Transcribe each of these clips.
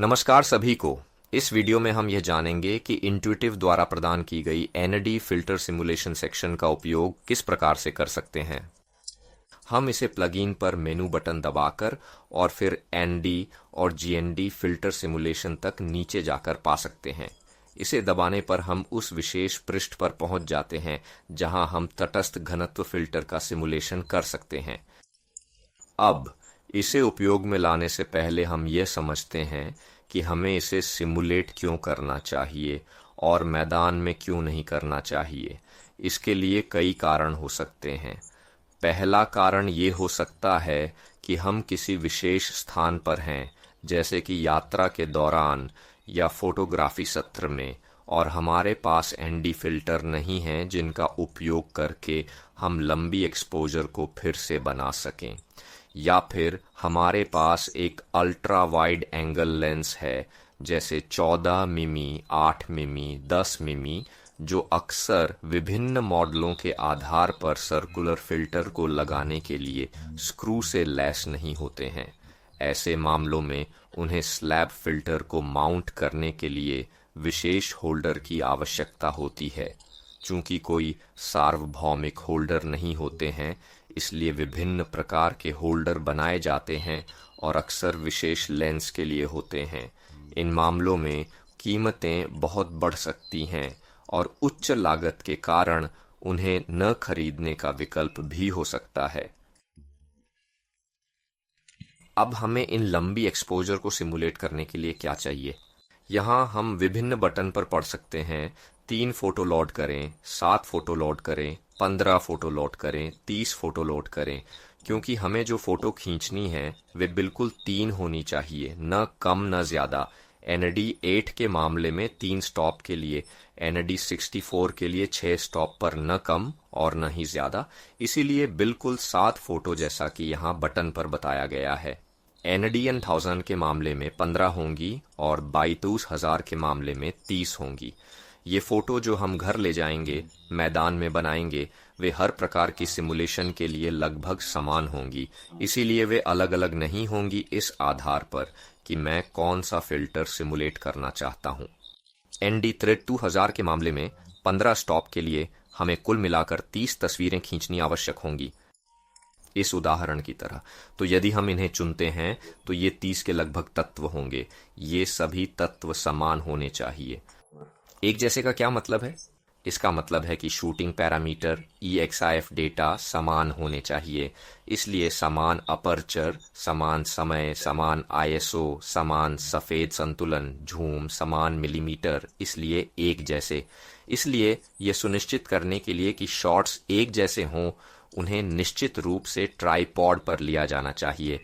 नमस्कार सभी को। इस वीडियो में हम यह जानेंगे कि इंट्यूटिव द्वारा प्रदान की गई एनडी फिल्टर सिमुलेशन सेक्शन का उपयोग किस प्रकार से कर सकते हैं। हम इसे प्लगइन पर मेनू बटन दबाकर और फिर एनडी और जीएनडी फिल्टर सिमुलेशन तक नीचे जाकर पा सकते हैं। इसे दबाने पर हम उस विशेष पृष्ठ पर पहुंच जाते हैं जहां हम तटस्थ घनत्व फिल्टर का सिमुलेशन कर सकते हैं। अब इसे उपयोग में लाने से पहले हम यह समझते हैं कि हमें इसे सिमुलेट क्यों करना चाहिए और मैदान में क्यों नहीं करना चाहिए। इसके लिए कई कारण हो सकते हैं। पहला कारण ये हो सकता है कि हम किसी विशेष स्थान पर हैं, जैसे कि यात्रा के दौरान या फोटोग्राफी सत्र में, और हमारे पास एनडी फिल्टर नहीं हैं जिनका उपयोग करके हम लंबी एक्सपोजर को फिर से बना सकें, या फिर हमारे पास एक अल्ट्रा वाइड एंगल लेंस है जैसे 14 मिमी, 8 मिमी, 10 मिमी, जो अक्सर विभिन्न मॉडलों के आधार पर सर्कुलर फिल्टर को लगाने के लिए स्क्रू से लैस नहीं होते हैं। ऐसे मामलों में उन्हें स्लैब फिल्टर को माउंट करने के लिए विशेष होल्डर की आवश्यकता होती है। चूंकि कोई सार्वभौमिक होल्डर नहीं होते हैं, इसलिए विभिन्न प्रकार के होल्डर बनाए जाते हैं और अक्सर विशेष लेंस के लिए होते हैं। इन मामलों में कीमतें बहुत बढ़ सकती हैं और उच्च लागत के कारण उन्हें न खरीदने का विकल्प भी हो सकता है। अब हमें इन लंबी एक्सपोजर को सिमुलेट करने के लिए क्या चाहिए। यहाँ हम विभिन्न बटन पर पढ़ सकते हैं। 3 फोटो लोड करें, 7 फोटो लोड करें, 15 फोटो लोड करें, 30 फोटो लोड करें, क्योंकि हमें जो फोटो खींचनी है वे बिल्कुल 3 होनी चाहिए, न कम न ज्यादा। एनडी 8 के मामले में 3 स्टॉप के लिए, एनडी 64 के लिए 6 स्टॉप पर न कम और न ही ज्यादा। इसीलिए बिल्कुल 7 फोटो जैसा कि यहाँ बटन पर बताया गया है। एनडी 1000 के मामले में 15 होंगी और 22,000 के मामले में 30 होंगी। ये फोटो जो हम घर ले जाएंगे, मैदान में बनाएंगे, वे हर प्रकार की सिमुलेशन के लिए लगभग समान होंगी। इसीलिए वे अलग अलग नहीं होंगी इस आधार पर कि मैं कौन सा फिल्टर सिमुलेट करना चाहता हूं। एनडी थ्रेड 2000 के मामले में 15 स्टॉप के लिए हमें कुल मिलाकर 30 तस्वीरें खींचनी आवश्यक होंगी, इस उदाहरण की तरह। तो यदि हम इन्हें चुनते हैं तो ये 30 के लगभग तत्व होंगे। ये सभी तत्व समान होने चाहिए। एक जैसे का क्या मतलब है? इसका मतलब है कि शूटिंग पैरामीटर, EXIF डेटा समान होने चाहिए। इसलिए समान अपर्चर, समान समय, समान ISO, समान सफेद संतुलन, झूम, समान मिलीमीटर, इसलिए एक जैसे। इसलिए यह सुनिश्चित करने के लिए कि शॉट्स एक जैसे हों, उन्हें निश्चित रूप से ट्राइपॉड पर लिया जाना चाहिए।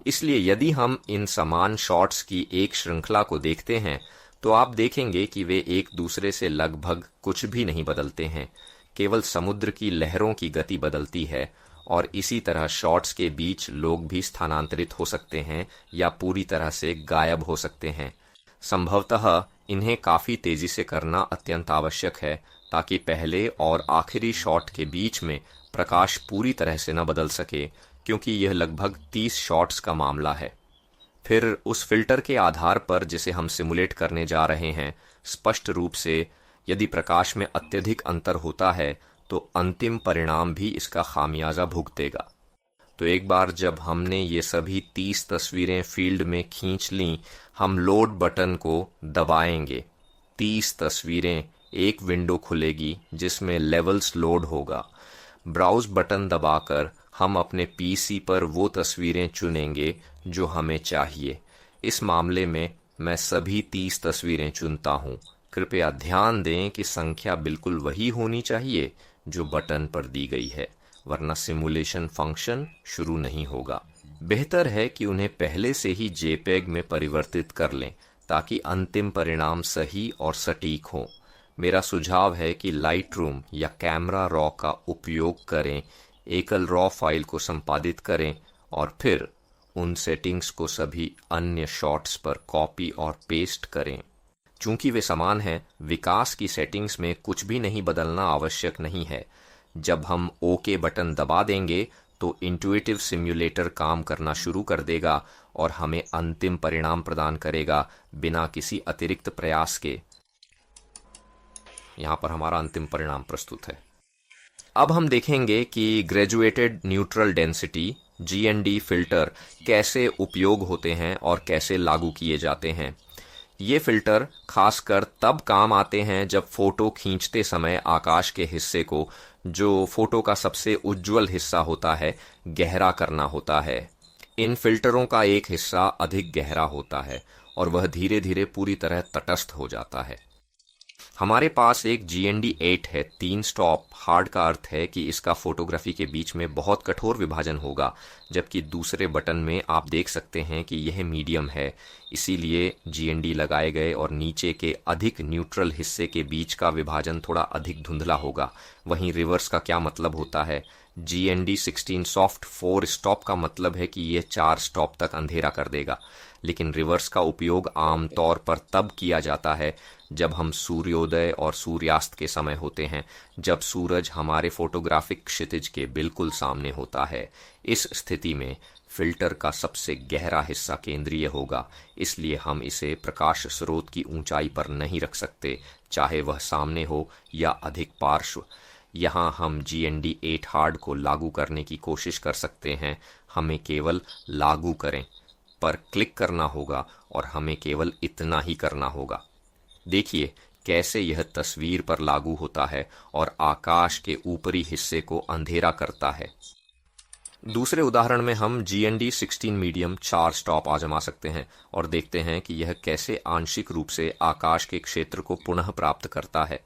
इसलिए यदि हम इन समान शॉट्स की एक श्रृंखला को देखते हैं तो आप देखेंगे कि वे एक दूसरे से लगभग कुछ भी नहीं बदलते हैं। केवल समुद्र की लहरों की गति बदलती है, और इसी तरह शॉट्स के बीच लोग भी स्थानांतरित हो सकते हैं या पूरी तरह से गायब हो सकते हैं। संभवतः इन्हें काफी तेजी से करना अत्यंत आवश्यक है ताकि पहले और आखिरी शॉट के बीच में प्रकाश पूरी तरह से न बदल सके, क्योंकि यह लगभग 30 शॉट्स का मामला है। फिर उस फिल्टर के आधार पर जिसे हम सिमुलेट करने जा रहे हैं, स्पष्ट रूप से यदि प्रकाश में अत्यधिक अंतर होता है तो अंतिम परिणाम भी इसका खामियाजा भुगतेगा। तो एक बार जब हमने ये सभी 30 तस्वीरें फील्ड में खींच लीं, हम लोड बटन को दबाएंगे। 30 तस्वीरें, एक विंडो खुलेगी जिसमें लेवल्स लोड होगा। ब्राउज बटन दबाकर हम अपने पीसी पर वो तस्वीरें चुनेंगे जो हमें चाहिए। इस मामले में मैं सभी 30 तस्वीरें चुनता हूँ। कृपया ध्यान दें कि संख्या बिल्कुल वही होनी चाहिए जो बटन पर दी गई है, वरना सिमुलेशन फंक्शन शुरू नहीं होगा। बेहतर है कि उन्हें पहले से ही JPEG में परिवर्तित कर लें ताकि अंतिम परिणाम सही और सटीक हो। मेरा सुझाव है कि लाइटरूम या कैमरा रॉ का उपयोग करें, एकल रॉ फाइल को संपादित करें और फिर उन सेटिंग्स को सभी अन्य शॉट्स पर कॉपी और पेस्ट करें। चूंकि वे समान हैं, विकास की सेटिंग्स में कुछ भी नहीं बदलना आवश्यक नहीं है। जब हम ओके बटन दबा देंगे तो इंट्यूटिव सिम्युलेटर काम करना शुरू कर देगा और हमें अंतिम परिणाम प्रदान करेगा बिना किसी अतिरिक्त प्रयास के। यहाँ पर हमारा अंतिम परिणाम प्रस्तुत है। अब हम देखेंगे कि graduated neutral density GND filter कैसे उपयोग होते हैं और कैसे लागू किए जाते हैं। ये फिल्टर खासकर तब काम आते हैं जब फोटो खींचते समय आकाश के हिस्से को, जो फोटो का सबसे उज्जवल हिस्सा होता है, गहरा करना होता है। इन फिल्टरों का एक हिस्सा अधिक गहरा होता है और वह धीरे धीरे पूरी तरह तटस्थ हो जाता है। हमारे पास एक GND 8 है, 3 स्टॉप। हार्ड का अर्थ है कि इसका फोटोग्राफी के बीच में बहुत कठोर विभाजन होगा, जबकि दूसरे बटन में आप देख सकते हैं कि यह मीडियम है, इसीलिए GND लगाए गए और नीचे के अधिक न्यूट्रल हिस्से के बीच का विभाजन थोड़ा अधिक धुंधला होगा। वहीं रिवर्स का क्या मतलब होता है? GND 16 सॉफ्ट 4 स्टॉप का मतलब है कि यह 4 स्टॉप तक अंधेरा कर देगा, लेकिन रिवर्स का उपयोग आमतौर पर तब किया जाता है जब हम सूर्योदय और सूर्यास्त के समय होते हैं, जब सूरज हमारे फोटोग्राफिक क्षितिज के बिल्कुल सामने होता है। इस स्थिति में फिल्टर का सबसे गहरा हिस्सा केंद्रीय होगा, इसलिए हम इसे प्रकाश स्रोत की ऊंचाई पर नहीं रख सकते, चाहे वह सामने हो या अधिक पार्श्व। यहाँ हम GND 8 हार्ड को लागू करने की कोशिश कर सकते हैं। हमें केवल लागू करें पर क्लिक करना होगा और हमें केवल इतना ही करना होगा। देखिए कैसे यह तस्वीर पर लागू होता है और आकाश के ऊपरी हिस्से को अंधेरा करता है। दूसरे उदाहरण में हम GND 16 मीडियम 4 स्टॉप आजमा सकते हैं और देखते हैं कि यह कैसे आंशिक रूप से आकाश के क्षेत्र को पुनः प्राप्त करता है।